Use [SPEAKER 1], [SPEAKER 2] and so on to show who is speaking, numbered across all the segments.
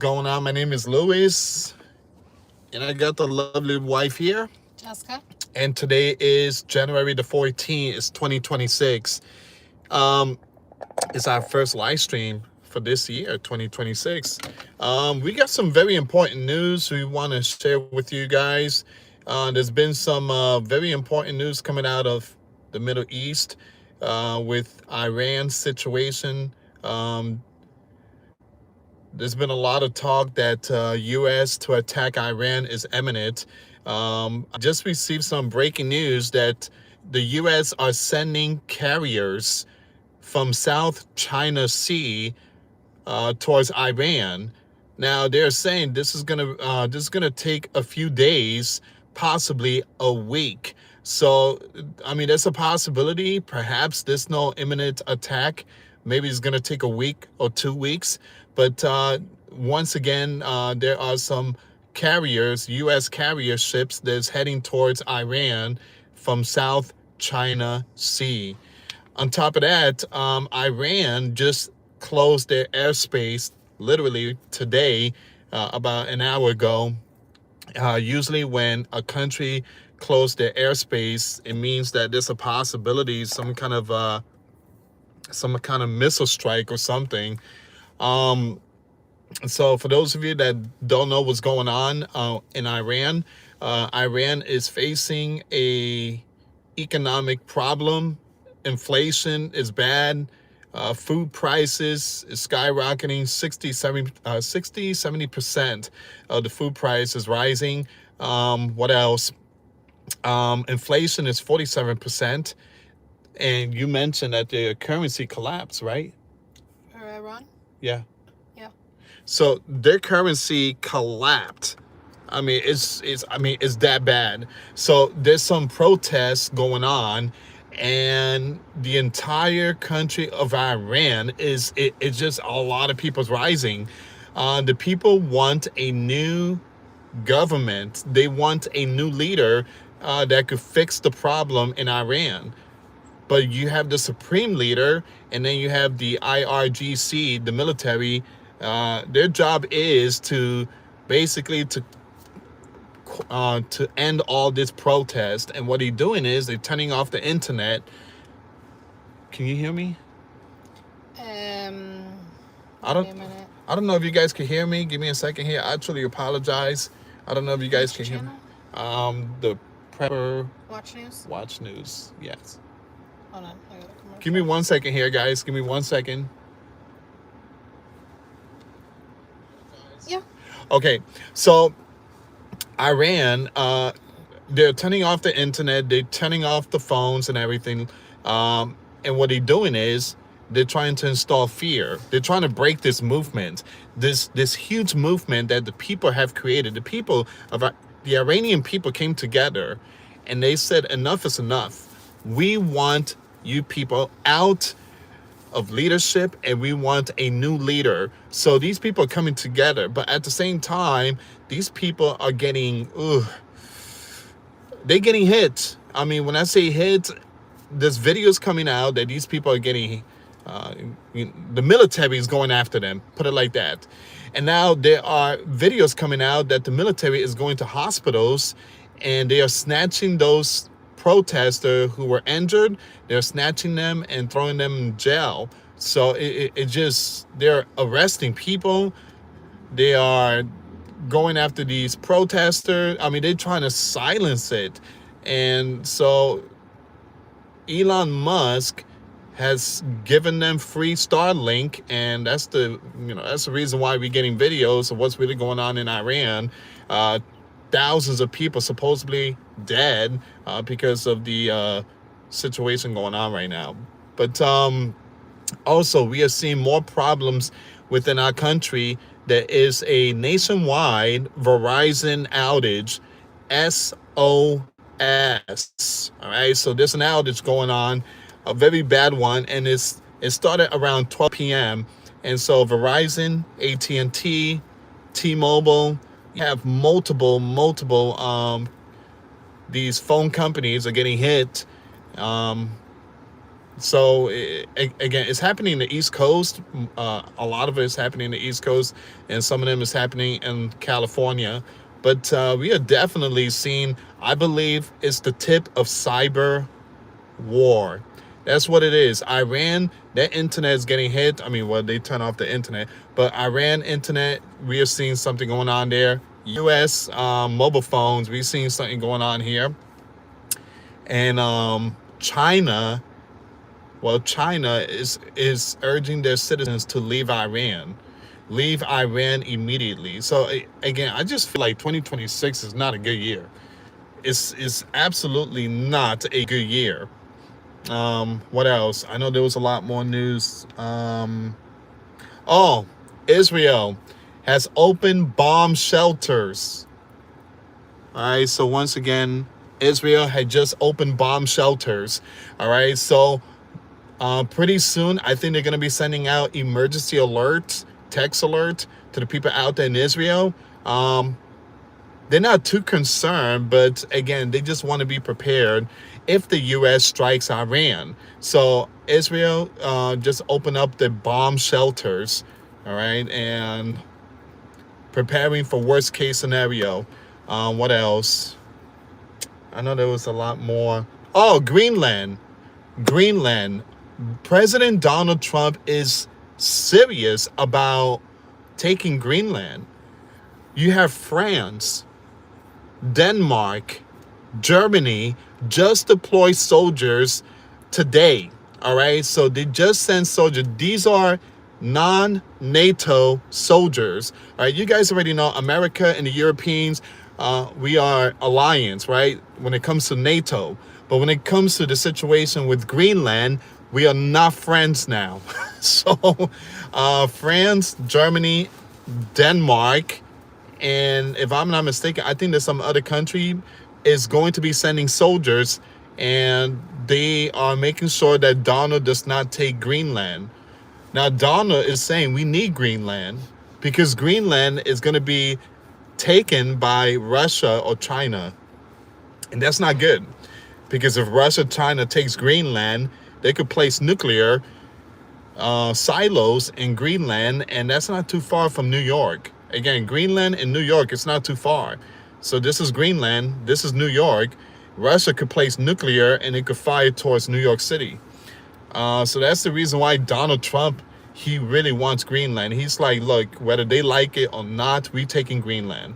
[SPEAKER 1] Going on? My name is Louis, and I got the lovely wife here.
[SPEAKER 2] Jessica.
[SPEAKER 1] And today is January the 14th, it's 2026. Um, it's our first live stream for this year, 2026. We got some very important news we want to share with you guys. There's been some very important news coming out of the Middle East with Iran's situation. Um, There's been a lot of talk that U.S. to attack Iran is imminent. I just received some breaking news that the U.S. are sending carriers from South China Sea towards Iran. Now they're saying this is gonna take a few days, possibly a week. So I mean, there's a possibility. Perhaps there's no imminent attack. Maybe it's gonna take a week or 2 weeks. But once again, there are some carriers, U.S. carrier ships, that's heading towards Iran from South China Sea. On top of that, Iran just closed their airspace literally today, about an hour ago. Usually, when a country closes their airspace, it means that there's a possibility some kind of missile strike or something. Um, so, for those of you that don't know what's going on in Iran, Iran is facing a economic problem. Inflation is bad. Food prices is skyrocketing. 70% of the food price is rising. What else? Inflation is 47%. And you mentioned that the currency collapsed, right?
[SPEAKER 2] For Iran?
[SPEAKER 1] Yeah.
[SPEAKER 2] Yeah.
[SPEAKER 1] So their currency collapsed. I mean, it's that bad. So there's some protests going on, and the entire country of Iran it's just a lot of people's rising. The people want a new government. They want a new leader that could fix the problem in Iran. But you have the supreme leader, and then you have the IRGC, the military. Their job is to basically to end all this protest. And what they're doing is they're turning off the internet. Can you hear me?
[SPEAKER 2] Um,
[SPEAKER 1] I
[SPEAKER 2] Wait
[SPEAKER 1] don't.
[SPEAKER 2] a minute.
[SPEAKER 1] I don't know if you guys can hear me. Give me a second here. I truly apologize. I don't know if you guys
[SPEAKER 2] Which
[SPEAKER 1] can hear me.
[SPEAKER 2] channel?
[SPEAKER 1] The Prepper
[SPEAKER 2] Watch News?
[SPEAKER 1] Watch News. Yes.
[SPEAKER 2] Hold on. I got a
[SPEAKER 1] Give me
[SPEAKER 2] commercial.
[SPEAKER 1] 1 second here, guys. Give me 1 second.
[SPEAKER 2] Yeah.
[SPEAKER 1] Okay. So Iran, they're turning off the internet, they're turning off the phones and everything. And what they're doing is they're trying to install fear. They're trying to break this movement, this huge movement that the people have created. The Iranian people came together, and they said, enough is enough. We want you people out of leadership, and we want a new leader. So these people are coming together, but at the same time, these people are they're getting hit. I mean, when I say hit, there's videos coming out that these people are getting, uh, the military is going after them, put it like that. And now there are videos coming out that the military is going to hospitals, and they are snatching those protesters who were injured. They're snatching them and throwing them in jail. So it just, they're arresting people. They are going after these protesters. I mean, they're trying to silence it. And so Elon Musk has given them free Starlink, and that's the reason why we're getting videos of what's really going on in Iran. Uh, Thousands of people supposedly dead because of the situation going on right now. But also, we are seeing more problems within our country. There is a nationwide Verizon outage, SOS. All right, so there's an outage going on, a very bad one, and it started around 12 p.m. And so Verizon, AT&T, T-Mobile, you have multiple these phone companies are getting hit. Um, So again, it's happening in the East Coast. A lot of it is happening in the East Coast, and some of them is happening in California. But we are definitely seeing. I believe it's the tip of cyber war. That's what it is. Iran, their internet is getting hit. I mean, well, they turn off the internet, but Iran internet, we are seeing something going on there. U.S. Mobile phones, we're seeing something going on here, and China. Well, China is urging their citizens to leave Iran immediately. So again, I just feel like 2026 is not a good year. It's absolutely not a good year. What else? I know there was a lot more news. Oh, Israel has opened bomb shelters. All right, so once again, Israel had just opened bomb shelters. All right, so pretty soon, I think they're going to be sending out emergency alerts, text alert to the people out there in Israel. They're not too concerned, but again, they just want to be prepared if the U.S. strikes Iran. So Israel just opened up the bomb shelters, all right, and preparing for worst case scenario. What else? I know there was a lot more. Oh, Greenland. Greenland. President Donald Trump is serious about taking Greenland. You have France, Denmark, Germany just deployed soldiers today. All right, so they just sent soldiers. These are non-NATO soldiers. All right, you guys already know America and the Europeans. We are alliance, right? When it comes to NATO, but when it comes to the situation with Greenland, we are not friends now. So, France, Germany, Denmark, and if I'm not mistaken, I think there's some other country is going to be sending soldiers, and they are making sure that Donald does not take Greenland. Now, Donald is saying we need Greenland because Greenland is going to be taken by Russia or China. And that's not good, because if Russia, China takes Greenland, they could place nuclear silos in Greenland, and that's not too far from New York. Again, Greenland and New York, it's not too far. So this is Greenland, this is New York. Russia could place nuclear and it could fire towards New York City. So that's the reason why Donald Trump, he really wants Greenland. He's like, look, whether they like it or not, we taking Greenland.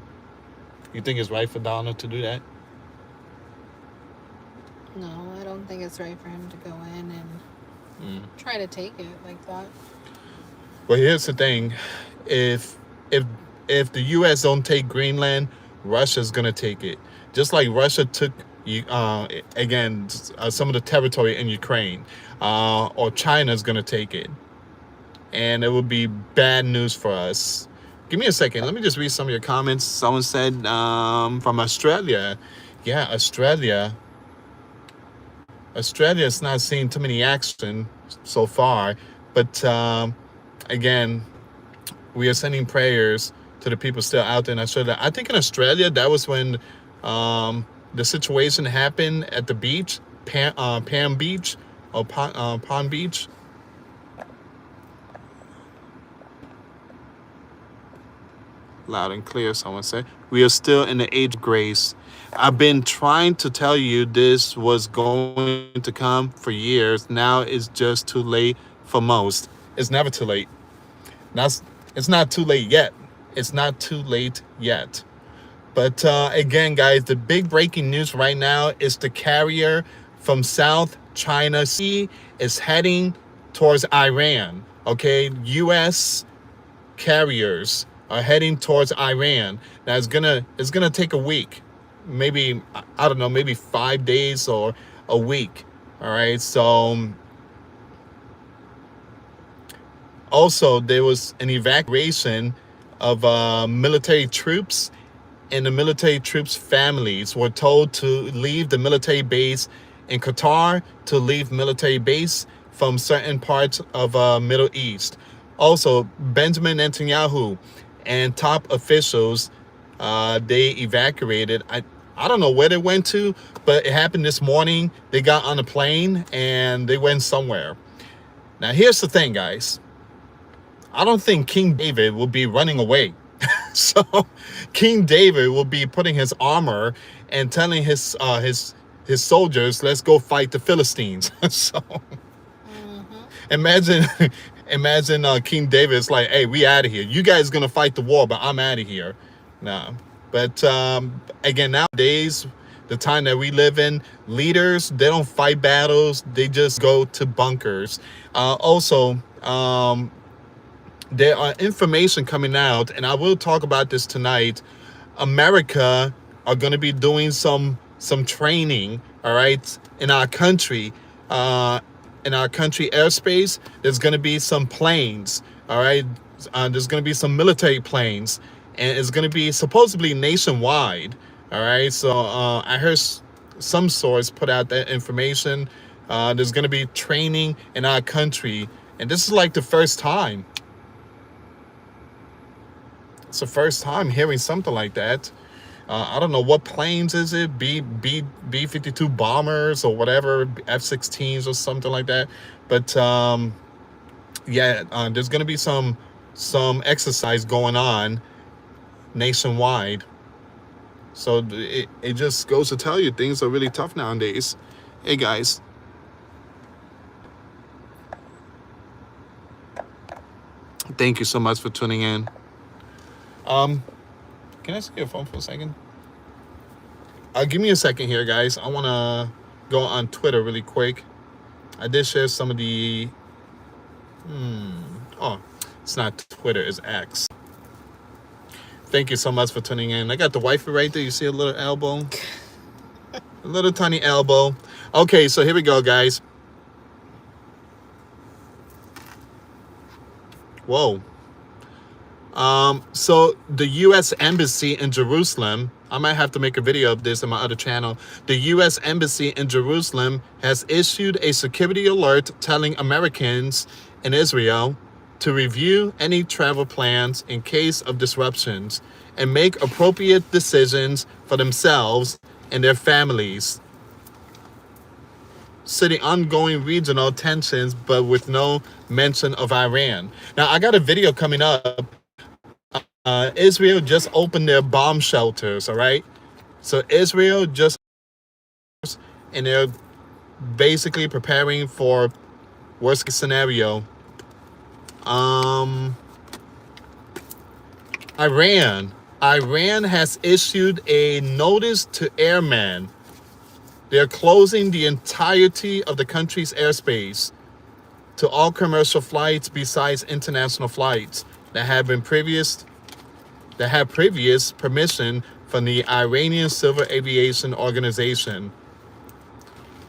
[SPEAKER 1] You think it's right for Donald to do that?
[SPEAKER 2] No, I don't think it's right for him to go in and try to take it like that.
[SPEAKER 1] Well, here's the thing. If the U.S. don't take Greenland, Russia's gonna take it. Just like Russia took some of the territory in Ukraine, or China's gonna take it, and it would be bad news for us. Give me a second. Let me just read some of your comments. Someone said from Australia. Yeah, Australia. Australia's not seeing too many action so far, but again, we are sending prayers to the people still out there in Australia. I think in Australia, that was when the situation happened at the beach, Palm Beach, or Palm Beach. Loud and clear, someone said. We are still in the age of grace. I've been trying to tell you this was going to come for years. Now it's just too late for most. It's never too late. It's not too late yet. It's not too late yet. But again, guys, the big breaking news right now is the carrier from South China Sea is heading towards Iran. Okay, U.S. carriers are heading towards Iran. Now it's gonna take a week, maybe, I don't know, maybe 5 days or a week. All right, so also there was an evacuation of military troops, and the military troops' families were told to leave the military base in Qatar, to leave military base from certain parts of Middle East. Also, Benjamin Netanyahu and top officials, they evacuated. I don't know where they went to, but it happened this morning. They got on a plane and they went somewhere. Now, here's the thing, guys. I don't think King David will be running away. So King David will be putting his armor and telling his soldiers, let's go fight the Philistines. So imagine King David is like, hey, we out of here. You guys gonna fight the war, but I'm out of here. No. But again, nowadays, the time that we live in, leaders, they don't fight battles. They just go to bunkers. Also, there are information coming out, and I will talk about this tonight. America are going to be doing some training, all right, in our country. In our country airspace, there's going to be some planes, all right? There's going to be some military planes, and it's going to be supposedly nationwide, all right? So I heard some source put out that information. There's going to be training in our country, and this is like the first time. It's the first time hearing something like that. I don't know what planes is it, B-52 bombers or whatever, F-16s or something like that. But yeah, there's going to be some exercise going on nationwide. So it just goes to tell you things are really tough nowadays. Hey guys. Thank you so much for tuning in. Can I see your phone for a second? Give me a second here, guys. I want to go on Twitter really quick. I did share some of the... Oh, it's not Twitter, it's X. Thank you so much for tuning in. I got the wifey right there. You see a little elbow? A little tiny elbow. Okay, so here we go, guys. Whoa. So the US Embassy in Jerusalem, I might have to make a video of this on my other channel. The US Embassy in Jerusalem has issued a security alert telling Americans in Israel to review any travel plans in case of disruptions and make appropriate decisions for themselves and their families, citing ongoing regional tensions, but with no mention of Iran. Now, I got a video coming up. Israel just opened their bomb shelters, all right? So Israel just, and they're basically preparing for worst case scenario. Iran has issued a notice to airmen. They're closing the entirety of the country's airspace to all commercial flights besides international flights that have previous permission from the Iranian Civil Aviation Organization.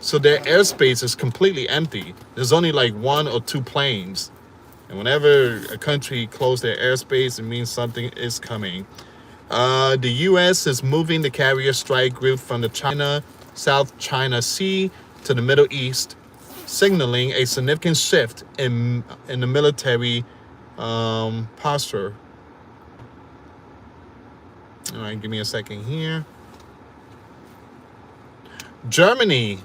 [SPEAKER 1] So their airspace is completely empty. There's only like 1 or 2 planes. And whenever a country closes their airspace, it means something is coming. The U.S. is moving the carrier strike group from the South China Sea to the Middle East, signaling a significant shift in the military posture. All right, give me a second here. Germany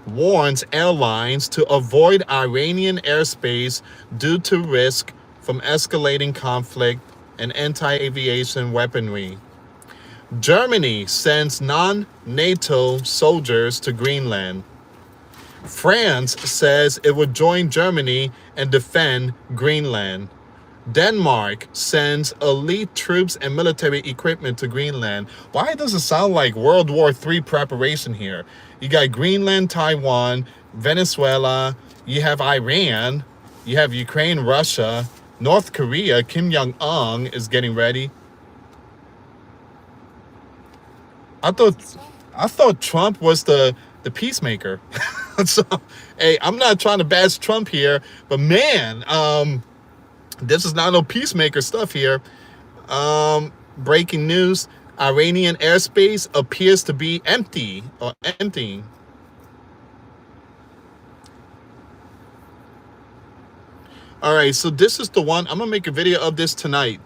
[SPEAKER 1] warns airlines to avoid Iranian airspace due to risk from escalating conflict and anti-aviation weaponry. Germany sends non-NATO soldiers to Greenland. France says it would join Germany and defend Greenland. Denmark sends elite troops and military equipment to Greenland. Why does it sound like World War III preparation here? You got Greenland, Taiwan, Venezuela, you have Iran, you have Ukraine, Russia, North Korea. Kim Jong-un is getting ready. I thought Trump was the peacemaker. So, hey, I'm not trying to bash Trump here, but man, this is not no peacemaker stuff here. Breaking news: Iranian airspace appears to be empty or emptying. All right, so this is the one. I'm gonna make a video of this tonight.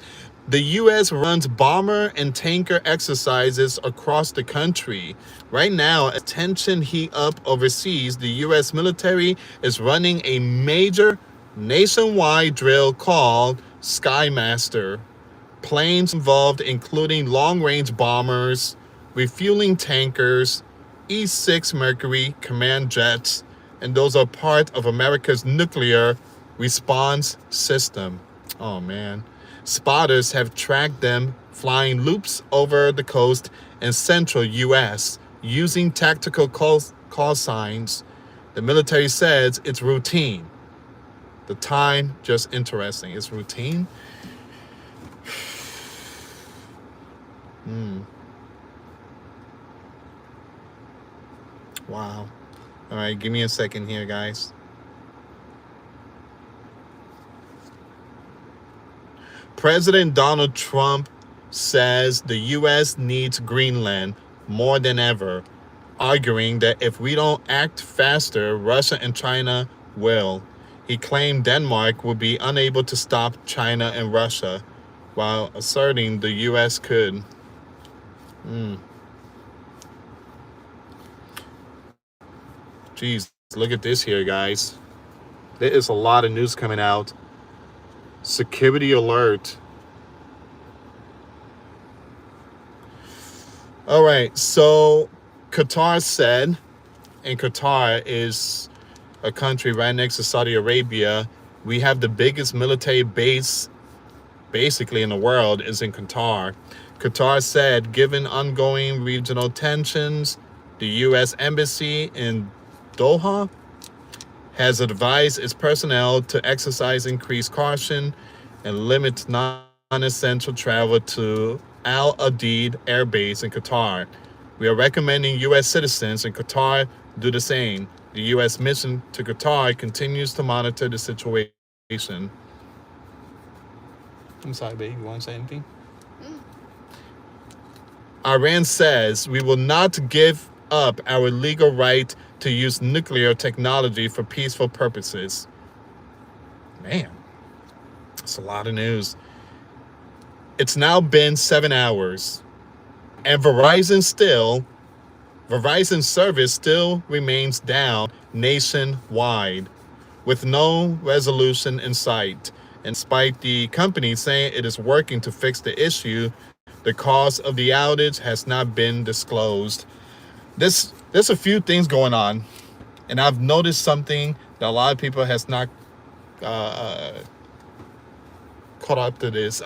[SPEAKER 1] The U.S. runs bomber and tanker exercises across the country. Right now, as tension heat up overseas, the U.S. military is running a major nationwide drill called Skymaster. Planes involved including long-range bombers, refueling tankers, E-6 Mercury command jets, and those are part of America's nuclear response system. Oh man. Spotters have tracked them flying loops over the coast in central U.S. using tactical call signs. The military says it's routine. The time, just interesting. It's routine? Wow. All right, give me a second here, guys. President Donald Trump says the U.S. needs Greenland more than ever, arguing that if we don't act faster, Russia and China will. He claimed Denmark would be unable to stop China and Russia, while asserting the U.S. could. Jeez, look at this here, guys. There is a lot of news coming out. Security alert. All right, so Qatar said, and Qatar is a country right next to Saudi Arabia. We have the biggest military base basically in the world is in Qatar. Qatar said, given ongoing regional tensions, the U.S. Embassy in Doha has advised its personnel to exercise increased caution and limit non-essential travel to Al Udeid Air Base in Qatar. We are recommending U.S. citizens in Qatar do the same. The U.S. mission to Qatar continues to monitor the situation. I'm sorry, babe. You want to say anything? Iran says we will not give up our legal right to use nuclear technology for peaceful purposes. Man, that's a lot of news. It's now been 7 hours, and Verizon service still remains down nationwide, with no resolution in sight. And despite the company saying it is working to fix the issue, the cause of the outage has not been disclosed. There's a few things going on, and I've noticed something that a lot of people has not caught up to this.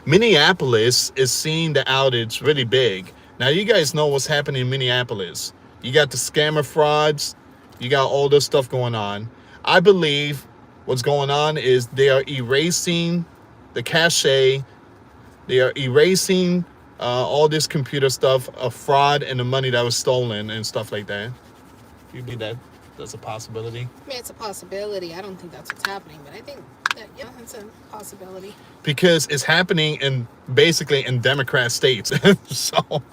[SPEAKER 1] Minneapolis is seeing the outage really big. Now, you guys know what's happening in Minneapolis. You got the scammer frauds. You got all this stuff going on. I believe what's going on is they are erasing the cache. They are erasing all this computer stuff of fraud and the money that was stolen and stuff like that. Do you believe that that's a possibility?
[SPEAKER 2] I mean, it's a possibility. I don't think that's what's happening, but I think that, yeah, it's a possibility.
[SPEAKER 1] Because it's happening in basically in Democrat states. So,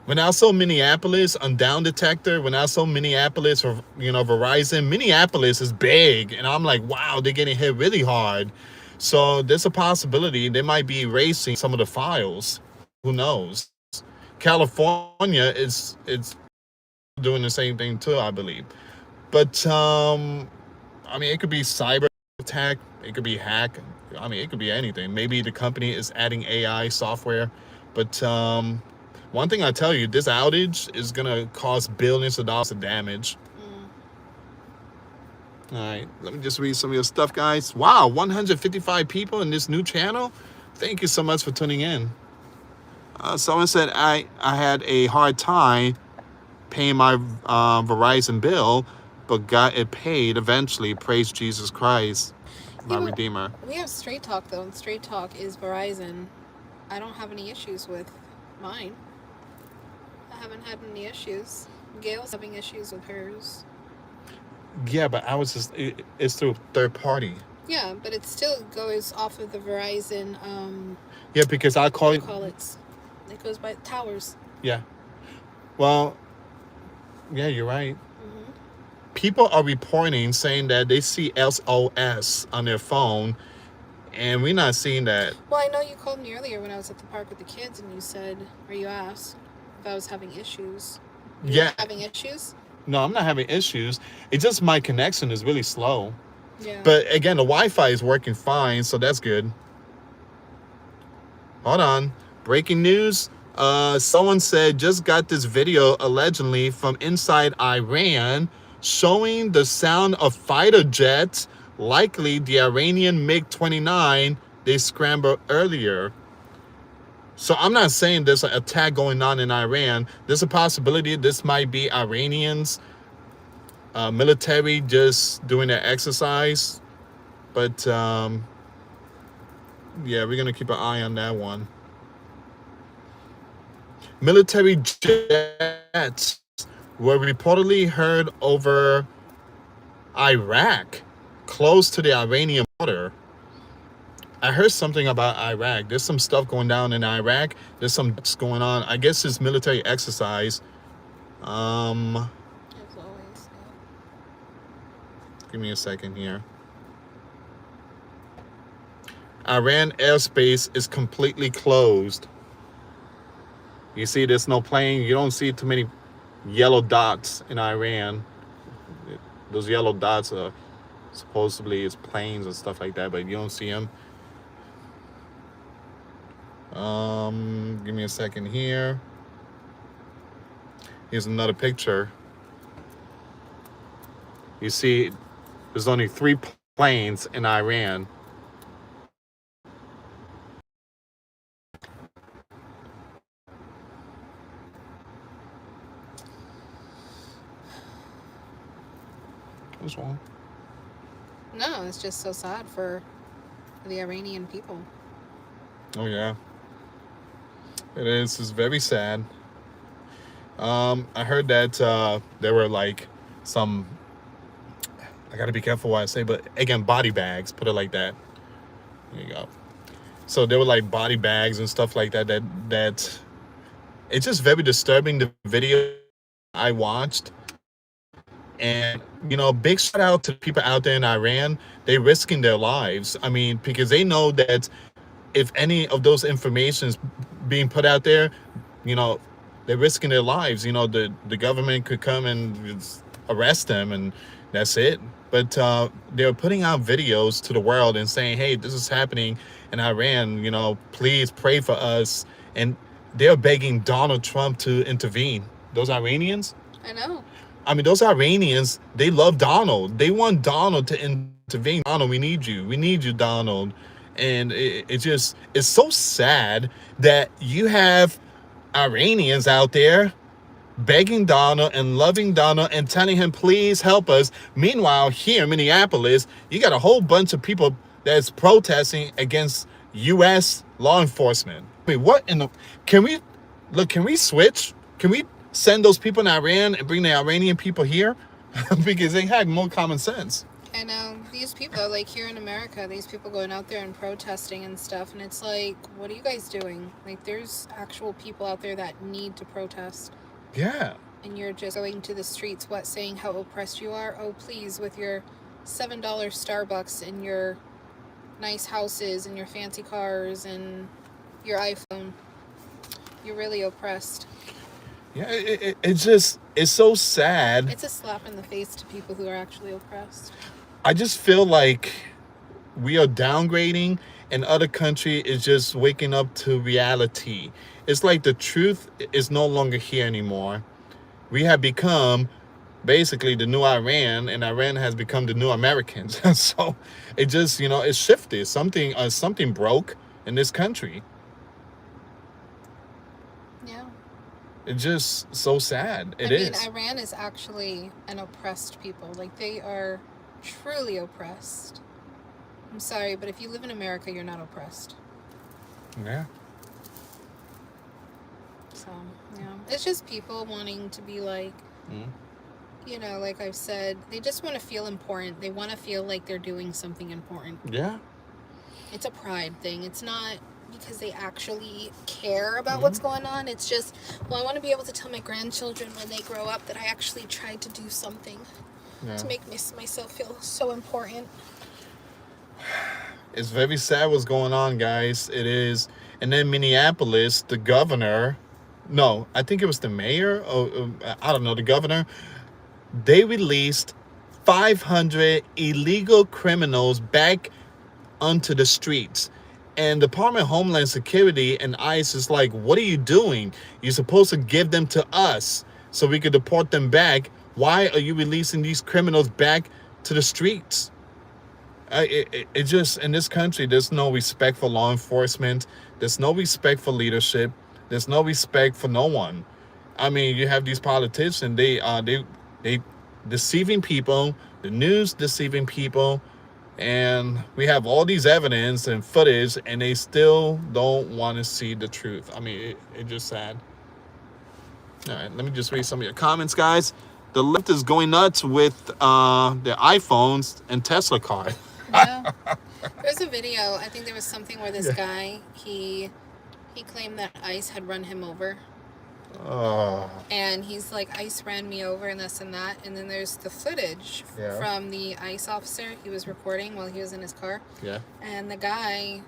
[SPEAKER 1] when I saw Minneapolis on Down Detector, when I saw Minneapolis, Verizon, Minneapolis is big, and I'm like, wow, they're getting hit really hard. So there's a possibility they might be erasing some of the files. Who knows? California is doing the same thing too, I believe. But I mean, it could be cyber attack, it could be hack. I mean, it could be anything. Maybe the company is adding AI software. But one thing I tell you, this outage is gonna cause billions of dollars of damage. All right, let me just read some of your stuff, guys. Wow, 155 people in this new channel. Thank you so much for tuning in. Someone said I had a hard time paying my Verizon bill, but got it paid eventually. Praise Jesus Christ, my Redeemer.
[SPEAKER 2] We have Straight Talk, though, and Straight Talk is Verizon. I don't have any issues with mine. I haven't had any issues. Gail's having issues with hers.
[SPEAKER 1] Yeah, but it's through third party.
[SPEAKER 2] Yeah, but it still goes off of the Verizon.
[SPEAKER 1] Yeah, because I call it.
[SPEAKER 2] It goes by towers.
[SPEAKER 1] Yeah. Well, yeah, you're right. People are reporting saying that they see SOS on their phone And we're not seeing that.
[SPEAKER 2] Well, I know you called me earlier when I was at the park with the kids, and you said, or you asked if I was having issues. You're
[SPEAKER 1] Yeah.
[SPEAKER 2] having issues?
[SPEAKER 1] No, I'm not having issues. It's just my connection is really slow.
[SPEAKER 2] Yeah.
[SPEAKER 1] But again, the Wi-Fi is working fine, so that's good. Hold on. Breaking news. Someone said just got this video allegedly from inside Iran showing the sound of fighter jets, likely the Iranian MiG-29 they scrambled earlier. So I'm not saying there's an attack going on in Iran. There's a possibility this might be Iranians, military just doing their exercise. But yeah, we're gonna keep an eye on that one. Military jets were reportedly heard over Iraq, close to the Iranian border. I heard something about Iraq. There's some stuff going down in Iraq. There's some going on. I guess it's military exercise.
[SPEAKER 2] As always.
[SPEAKER 1] Give me a second here. Iran airspace is completely closed. You see, there's no plane. You don't see too many yellow dots in Iran. Those yellow dots are supposedly it's planes and stuff like that, but you don't see them. Give me a second here. Here's another picture. You see, there's only 3 planes in Iran. What's wrong?
[SPEAKER 2] No, it's just so sad for the Iranian people.
[SPEAKER 1] Oh yeah, it is. It's very sad. I heard that there were like some. I gotta be careful what I say, but again, body bags. Put it like that. There you go. So there were like body bags and stuff like that. That it's just very disturbing. The video I watched. And, big shout out to the people out there in Iran. They're risking their lives. I mean, because they know that if any of those information is being put out there, they're risking their lives. The government could come and arrest them and that's it. But they're putting out videos to the world and saying, hey, this is happening in Iran. Please pray for us. And they're begging Donald Trump to intervene. Those Iranians?
[SPEAKER 2] I know.
[SPEAKER 1] I mean, those Iranians, they love Donald. They want Donald to intervene. Donald, we need you. We need you, Donald. And it's so sad that you have Iranians out there begging Donald and loving Donald and telling him, please help us. Meanwhile, here in Minneapolis, you got a whole bunch of people that's protesting against U.S. law enforcement. I mean, what in the... Can we switch? Can we send those people in Iran and bring the Iranian people here? Because they had more common sense.
[SPEAKER 2] I know. These people, like here in America, these people going out there and protesting and stuff, and it's like, what are you guys doing? Like, there's actual people out there that need to protest.
[SPEAKER 1] Yeah.
[SPEAKER 2] And you're just going to the streets, saying how oppressed you are? Oh, please, with your $7 Starbucks and your nice houses and your fancy cars and your iPhone. You're really oppressed.
[SPEAKER 1] Yeah, it's so sad.
[SPEAKER 2] It's a slap in the face to people who are actually oppressed.
[SPEAKER 1] I just feel like we are downgrading and other country is just waking up to reality. It's like the truth is no longer here anymore. We have become basically the new Iran, and Iran has become the new Americans. So it just, it's shifted. Something broke in this country.
[SPEAKER 2] Yeah.
[SPEAKER 1] It's just so sad. I mean,
[SPEAKER 2] Iran is actually an oppressed people. Like, they are truly oppressed. I'm sorry, but if you live in America, you're not oppressed.
[SPEAKER 1] Yeah.
[SPEAKER 2] So, yeah. It's just people wanting to be like, like I've said, they just want to feel important. They want to feel like they're doing something important.
[SPEAKER 1] Yeah.
[SPEAKER 2] It's a pride thing. It's not because they actually care about what's going on. It's just, I want to be able to tell my grandchildren when they grow up that I actually tried to do something to make myself feel so important.
[SPEAKER 1] It's very sad what's going on, guys. It is. And then Minneapolis, the governor, no, I think it was the mayor, or I don't know, the governor, they released 500 illegal criminals back onto the streets. And the Department of Homeland Security and ICE is like, what are you doing? You're supposed to give them to us so we could deport them back. Why are you releasing these criminals back to the streets? It just, in this country, there's no respect for law enforcement. There's no respect for leadership. There's no respect for no one. I mean, you have these politicians, they deceiving people, the news deceiving people, and we have all these evidence and footage, and they still don't want to see the truth. I mean, it's just sad. All right, let me just read some of your comments, guys. The left is going nuts with their iPhones and Tesla car.
[SPEAKER 2] Yeah. There's a video, I think there was something where this guy, he claimed that ICE had run him over. And he's like, ICE ran me over and this and that. And then there's the footage from the ICE officer he was recording while he was in his car.
[SPEAKER 1] Yeah.
[SPEAKER 2] And the guy,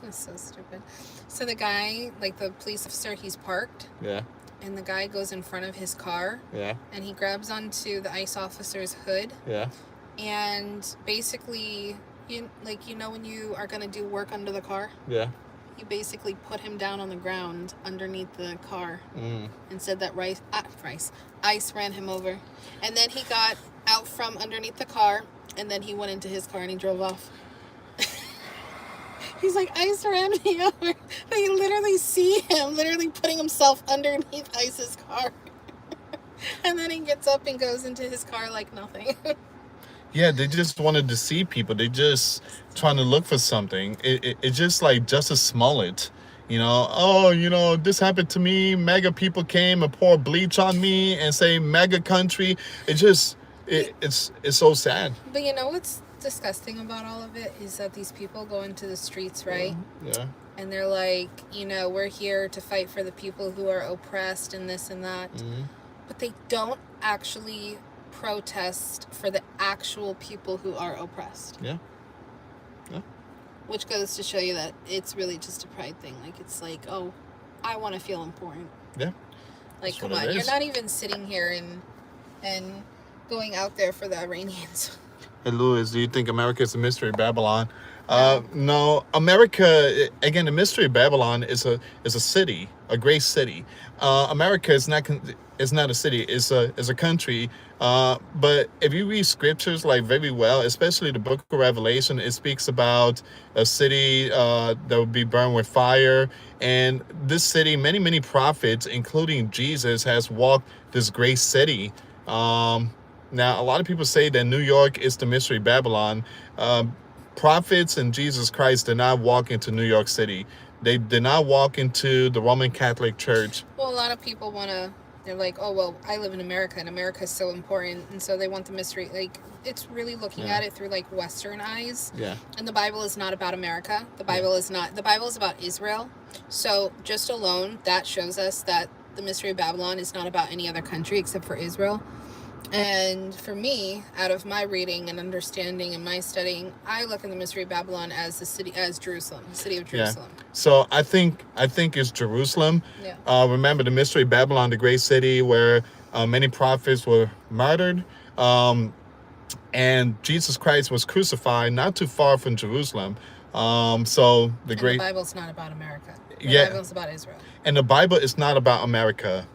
[SPEAKER 2] that's so stupid. So the guy, like the police officer, he's parked.
[SPEAKER 1] Yeah.
[SPEAKER 2] And the guy goes in front of his car.
[SPEAKER 1] Yeah.
[SPEAKER 2] And he grabs onto the ICE officer's hood.
[SPEAKER 1] Yeah.
[SPEAKER 2] And basically, you know when you are going to do work under the car?
[SPEAKER 1] Yeah.
[SPEAKER 2] He basically put him down on the ground underneath the car and said that ICE ran him over. And then he got out from underneath the car, and then he went into his car and he drove off. He's like, ICE ran me over. But you literally see him literally putting himself underneath ICE's car. And then he gets up and goes into his car like nothing.
[SPEAKER 1] Yeah, they just want to deceive people. They just trying to look for something. It's just like Justice Smollett, you know. Oh, you know, this happened to me. MAGA people came and poured bleach on me and say MAGA country. It's so sad.
[SPEAKER 2] But you know what's disgusting about all of it is that these people go into the streets, right?
[SPEAKER 1] Yeah.
[SPEAKER 2] And they're like, you know, we're here to fight for the people who are oppressed and this and that.
[SPEAKER 1] Mm-hmm.
[SPEAKER 2] But they don't actually protest for the actual people who are oppressed.
[SPEAKER 1] Yeah. Yeah.
[SPEAKER 2] Which goes to show you that it's really just a pride thing. Like, it's like, oh, I want to feel important.
[SPEAKER 1] Yeah.
[SPEAKER 2] Like,
[SPEAKER 1] That's
[SPEAKER 2] come
[SPEAKER 1] what
[SPEAKER 2] on,
[SPEAKER 1] it
[SPEAKER 2] you're
[SPEAKER 1] is.
[SPEAKER 2] not even sitting here and going out there for the Iranians.
[SPEAKER 1] Hey, Louis, do you think America is a mystery Babylon? No, America, again, the mystery Babylon is a city, a great city. America is not a city, it's a country. But if you read scriptures like very well, especially the book of Revelation, it speaks about a city that would be burned with fire. And this city, many prophets, including Jesus, has walked this great city. Now, a lot of people say that New York is the mystery Babylon. Prophets and Jesus Christ did not walk into New York City. They did not walk into the Roman Catholic Church.
[SPEAKER 2] Well, a lot of people they're like, oh, well, I live in America and America is so important. And so they want the mystery. Like, it's really looking at it through like Western eyes.
[SPEAKER 1] Yeah.
[SPEAKER 2] And the Bible is not about America. The Bible is not. The Bible is about Israel. So just alone, that shows us that the mystery of Babylon is not about any other country except for Israel. And for me, out of my reading and understanding and my studying, I look at the mystery of Babylon as Jerusalem, the city of Jerusalem.
[SPEAKER 1] Yeah. So I think it's Jerusalem.
[SPEAKER 2] Yeah.
[SPEAKER 1] Remember the mystery of Babylon, the great city where many prophets were murdered, and Jesus Christ was crucified not too far from Jerusalem. So the
[SPEAKER 2] Bible's not about America. The Bible's about Israel.
[SPEAKER 1] And the Bible is not about America.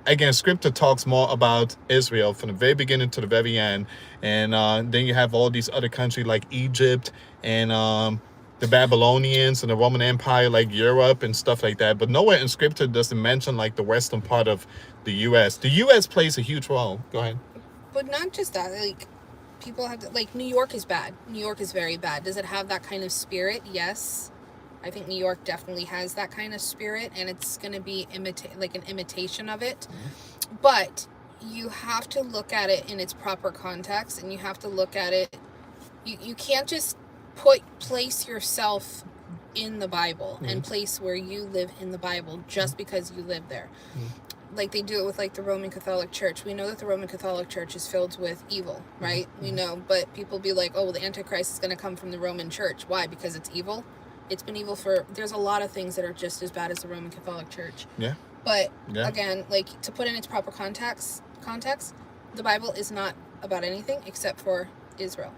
[SPEAKER 1] Again, Scripture talks more about Israel from the very beginning to the very end. And then you have all these other countries like Egypt and the Babylonians and the Roman Empire, like Europe and stuff like that. But nowhere in Scripture does it mention like the western part of the U.S. The U.S. plays a huge role. Go ahead.
[SPEAKER 2] But not just that. Like, people have to, like, New York is bad. New York is very bad. Does it have that kind of spirit? Yes. I think New York definitely has that kind of spirit, and it's going to be an imitation of it. Mm-hmm. But you have to look at it in its proper context, and you have to look at it. You can't just place yourself in the Bible and place where you live in the Bible just because you live there. Like they do it with like the Roman Catholic Church. We know that the Roman Catholic Church is filled with evil, right? We know, but people be like, oh, well, the Antichrist is going to come from the Roman Church. Why? Because it's evil. It's been evil there's a lot of things that are just as bad as the Roman Catholic Church. Yeah. But again, like to put in its proper context, the Bible is not about anything except for Israel.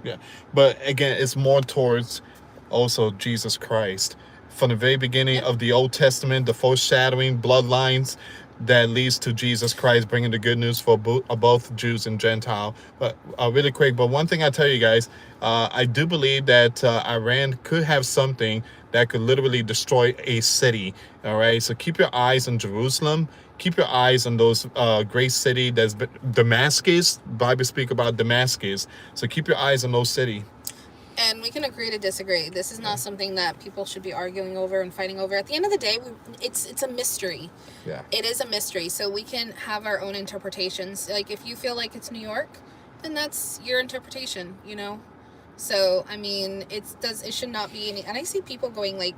[SPEAKER 1] Yeah. But again, it's more towards also Jesus Christ. From the very beginning of the Old Testament, the foreshadowing bloodlines that leads to Jesus Christ bringing the good news for both Jews and Gentile. But really quick, but one thing I tell you guys, I do believe that Iran could have something that could literally destroy a city. All right, so keep your eyes on Jerusalem. Keep your eyes on those great city that's Damascus. Bible speak about Damascus. So keep your eyes on those cities.
[SPEAKER 2] And we can agree to disagree. This is not something that people should be arguing over and fighting over. At the end of the day, it's a mystery. Yeah. It is a mystery. So we can have our own interpretations. Like if you feel like it's New York, then that's your interpretation, you know? So, I mean, it should not be any, and I see people going like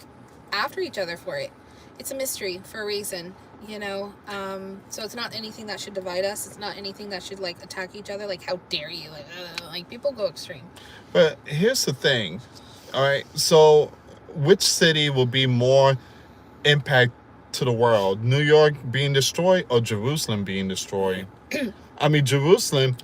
[SPEAKER 2] after each other for it. It's a mystery for a reason, you know? So it's not anything that should divide us. It's not anything that should like attack each other. Like, how dare you? Like people go extreme.
[SPEAKER 1] But here's the thing, all right? So which city will be more impact to the world? New York being destroyed or Jerusalem being destroyed? I mean, Jerusalem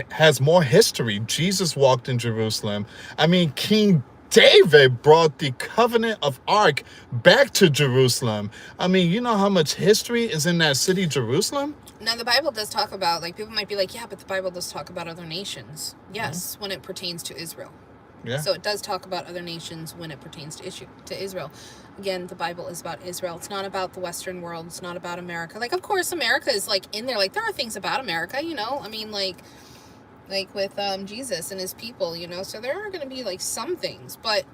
[SPEAKER 1] has more history. Jesus walked in Jerusalem. I mean, King David brought the covenant of Ark back to Jerusalem. I mean, you know how much history is in that city, Jerusalem?
[SPEAKER 2] Now, the Bible does talk about, like, people might be like, yeah, but the Bible does talk about other nations. Yes, when it pertains to Israel. Yeah. So it does talk about other nations when it pertains to Israel. Again, the Bible is about Israel. It's not about the Western world. It's not about America. Like, of course, America is, like, in there. Like, there are things about America, you know? I mean, like with Jesus and his people, you know? So there are going to be, like, some things. But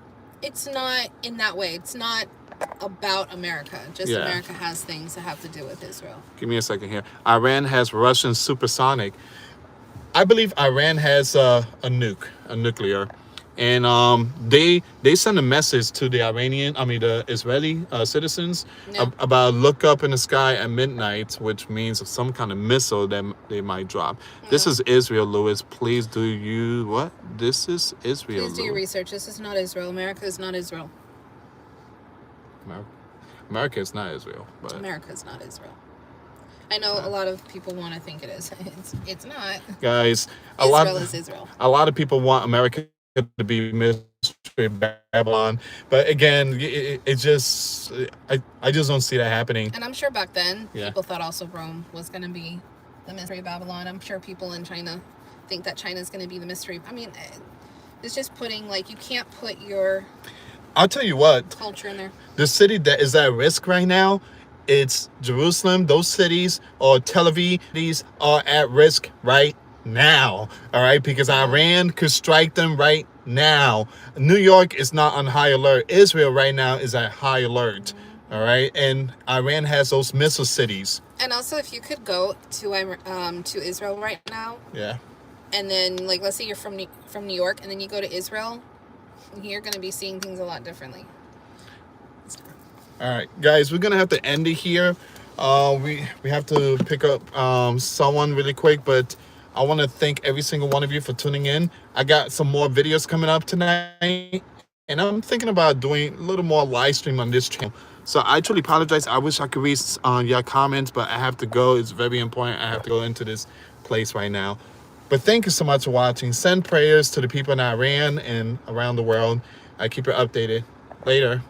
[SPEAKER 2] it's not in that way. It's not about America. Just America has things that have to do with Israel.
[SPEAKER 1] Give me a second here. Iran has Russian supersonic. I believe Iran has a nuclear, and they send a message to the the Israeli citizens about look up in the sky at midnight, which means some kind of missile that they might drop. This is Israel, Lewis. Please do you what? This is Israel.
[SPEAKER 2] Please do your research. This is not Israel. America is not Israel.
[SPEAKER 1] America is not Israel. But
[SPEAKER 2] America is not Israel. I know a lot of people want to think it is. It's not.
[SPEAKER 1] Guys,
[SPEAKER 2] Israel is Israel.
[SPEAKER 1] A lot of people want America to be Mystery Babylon, but again, it just I just don't see that happening.
[SPEAKER 2] And I'm sure back then people thought also Rome was going to be the Mystery Babylon. I'm sure people in China think that China is going to be the mystery. I mean, it's just putting like you can't put your.
[SPEAKER 1] I'll tell you what.
[SPEAKER 2] Culture in there.
[SPEAKER 1] The city that is at risk right now, it's Jerusalem. Those cities or Tel Aviv, these are at risk right now. All right, because Iran could strike them right now. New York is not on high alert. Israel right now is at high alert. All right, and Iran has those missile cities.
[SPEAKER 2] And also, if you could go to Israel right now.
[SPEAKER 1] Yeah.
[SPEAKER 2] And then, like, let's say you're from New York, and then you go to Israel. You're going to be seeing things a lot differently.
[SPEAKER 1] All right, guys, we're going to have to end it here. We have to pick up someone really quick, but I want to thank every single one of you for tuning in. I got some more videos coming up tonight, and I'm thinking about doing a little more live stream on this channel. So I truly apologize. I wish I could read your comments, but I have to go. It's very important. I have to go into this place right now. But thank you so much for watching. Send prayers to the people in Iran and around the world. I keep you updated. Later.